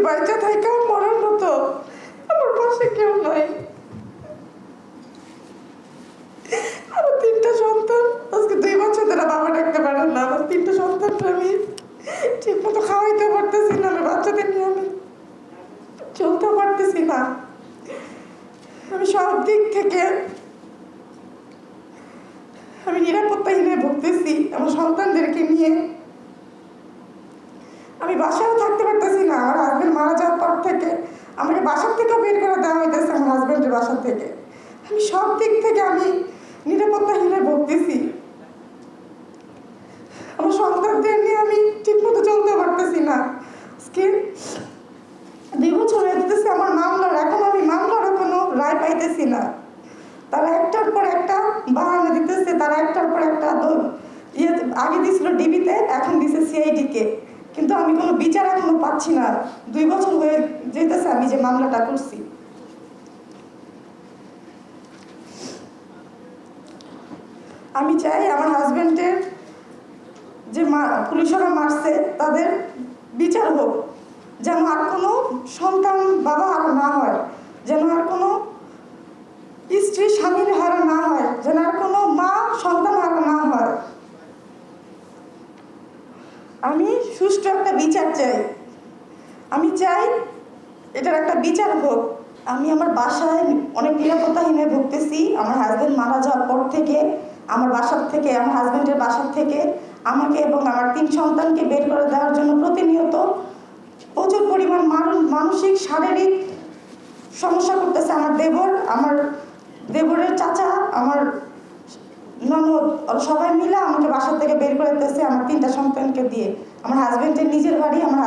বাচ্চা থাকাও মরার মতো, আমার পাশে কেউ নাই। আমার 3টা সন্তান, আজকে 2 বছর ধরে বাবা ডাকতে পারেন না। আমার 3টা সন্তানটা আমি ঠিক মতো খাওয়াইতে পারতেছি না, আমার বাচ্চাদের নিয়ে আমি চলতে পারতেছি না। আমি সব দিক থেকে আমি নিরাপত্তাহীনে ভুগতেছি আমার সন্তানদেরকে নিয়ে। আমি বাসায় থাকতে পারতেছি না। আমার হাজবেন্ড মারা যাওয়ার পর থেকে আমাকে বাসার থেকেও বের করে দেওয়া হইতেছে, আমার হাজবেন্ডের বাসার থেকে। আমি সব দিক থেকে আমি নিরাপত্তাহীনে ভুগতেছি। আমার সন্তানদের নিয়ে আমি ঠিক মতো চলতে পারতেছি না। আজকে 2 বছর হয়ে যেতেছে আমার মামলার, এখন আমি মামলারও কোনো রায় পাইতেছি না। তারা একটার পর একটা বাহানা দিতেছে, তারা একটার পর একটা আগে দিয়েছিল ডিবিতে, এখন দিছে সিআইডিকে, কিন্তু আমি কোনো বিচার এখনো পাচ্ছি না। 2 বছর হয়ে যেতেছে আমি যে মামলাটা করছি। আমি চাই আমার হাজবেন্ডের যে পুলিশরা মারছে তাদের বিচার হোক, যেন আর কোনো সন্তান বাবা হারা না হয়, যেন আর কোনো স্ত্রী স্বামীর হারা না হয়, যেন আর কোনো মা সন্তান হারা না হয়। আমি সুষ্ঠু একটা বিচার চাই। আমি চাই এটার একটা বিচার হোক। আমি আমার বাসায় অনেক নিরাপত্তাহীনে ভুগতেছি। আমার হাজবেন্ড মারা যাওয়ার পর থেকে আমার বাসার থেকে, আমার হাজবেন্ডের বাসার থেকে আমাকে এবং আমার 3 সন্তানকে বের করে দেওয়ার জন্য প্রতিনিয়ত প্রচুর পরিমাণ মানসিক শারীরিক সমস্যা করতেছে আমার দেবর, আমার দেবরের চাচা, আমার ননদ, সবাই মিলে আমাকে বাসা থেকে বের করে দিতেছে আমার 3টা সন্তানকে দিয়ে। আমার হাজবেন্ডের নিজের বাড়ি, আমার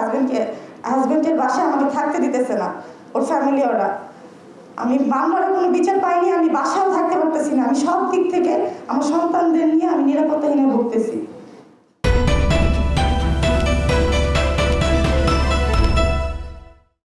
হাজবেন্ডের বাসায় আমাকে থাকতে দিতেছে না ওর ফ্যামিলি ওরা। আমি মামলার কোনো বিচার পাইনি, আমি বাসাও থাকতে পারতেছি না। আমি সব দিক থেকে আমার সন্তানদের নিয়ে আমি নিরাপত্তাহীনে ভুগতেছি।